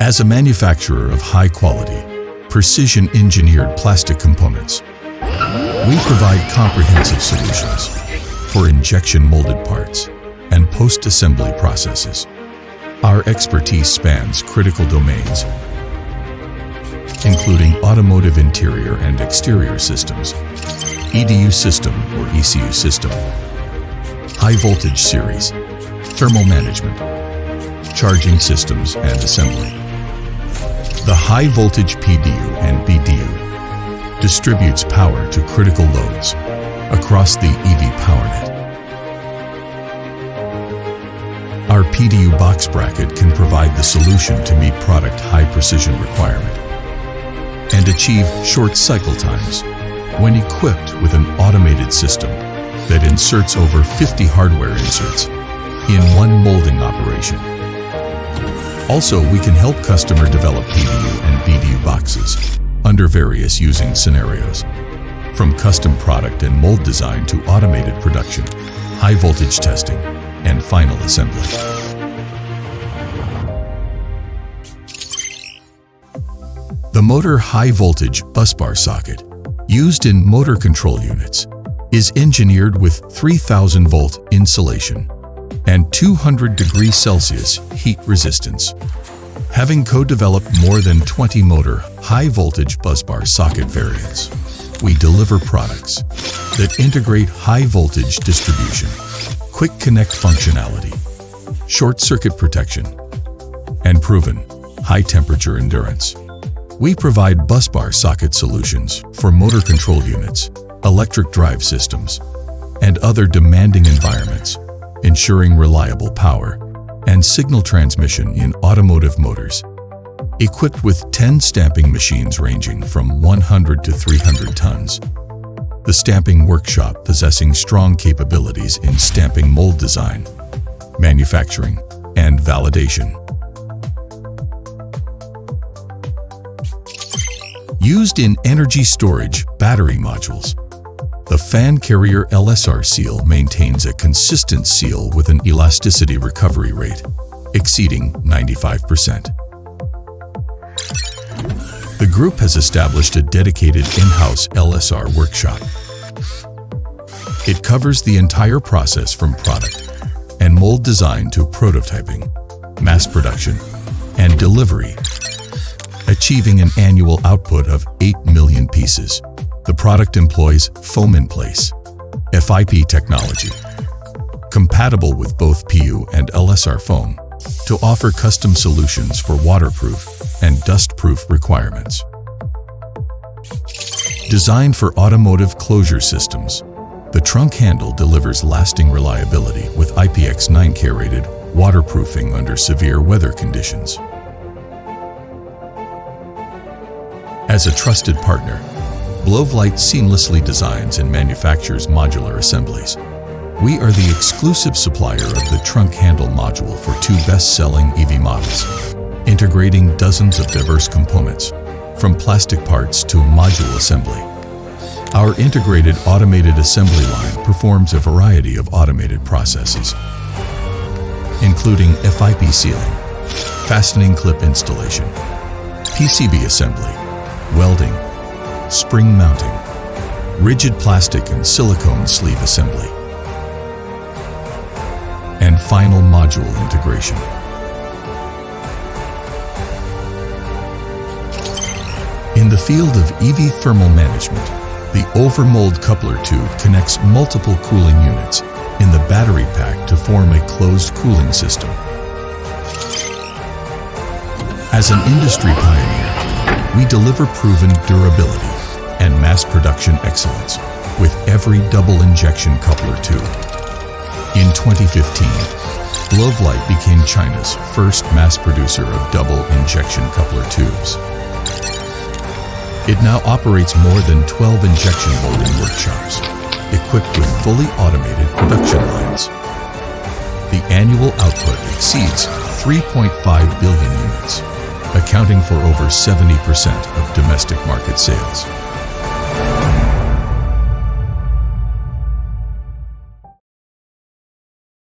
As a manufacturer of high-quality, precision-engineered plastic components, we provide comprehensive solutions for injection-molded parts and post-assembly processes. Our expertise spans critical domains, including automotive interior and exterior systems, EDU system or ECU system, high-voltage series, thermal management, charging systems, and assembly. The high-voltage PDU and BDU distributes power to critical loads across the EV power net. Our PDU box bracket can provide the solution to meet product high-precision requirement and achieve short cycle times when equipped with an automated system that inserts over 50 hardware inserts in one molding operation. Also, we can help customer develop PDU and BDU boxes under various using scenarios, from custom product and mold design to automated production, high voltage testing, and final assembly. The motor high voltage busbar socket, used in motor control units, is engineered with 3000 volt insulation and 200 degrees Celsius heat resistance. Having co-developed more than 20 motor high-voltage busbar socket variants, we deliver products that integrate high-voltage distribution, quick connect functionality, short-circuit protection, and proven high-temperature endurance. We provide busbar socket solutions for motor control units, electric drive systems, and other demanding environments, ensuring reliable power and signal transmission in automotive motors. Equipped with 10 stamping machines ranging from 100 to 300 tons, the stamping workshop possessing strong capabilities in stamping mold design, manufacturing, and validation. Used in energy storage battery modules, the fan carrier LSR seal maintains a consistent seal with an elasticity recovery rate exceeding 95%. The group has established a dedicated in-house LSR workshop. It covers the entire process from product and mold design to prototyping, mass production, and delivery, achieving an annual output of 8 million pieces. The product employs foam-in-place FIP technology, compatible with both PU and LSR foam, to offer custom solutions for waterproof and dust-proof requirements. Designed for automotive closure systems, the trunk handle delivers lasting reliability with IPX9K rated waterproofing under severe weather conditions. As a trusted partner, Blovelight seamlessly designs and manufactures modular assemblies. We are the exclusive supplier of the trunk handle module for 2 best-selling EV models, integrating dozens of diverse components, from plastic parts to module assembly. Our integrated automated assembly line performs a variety of automated processes, including FIP sealing, fastening clip installation, PCB assembly, welding, spring mounting, rigid plastic and silicone sleeve assembly, and final module integration. In the field of EV thermal management, the overmold coupler tube connects multiple cooling units in the battery pack to form a closed cooling system. As an industry pioneer, we deliver proven durability and mass production excellence with every double injection coupler tube. In 2015, Blovelight became China's first mass producer of double injection coupler tubes. It now operates more than 12 injection molding workshops, equipped with fully automated production lines. The annual output exceeds 3.5 billion units, accounting for over 70% of domestic market sales.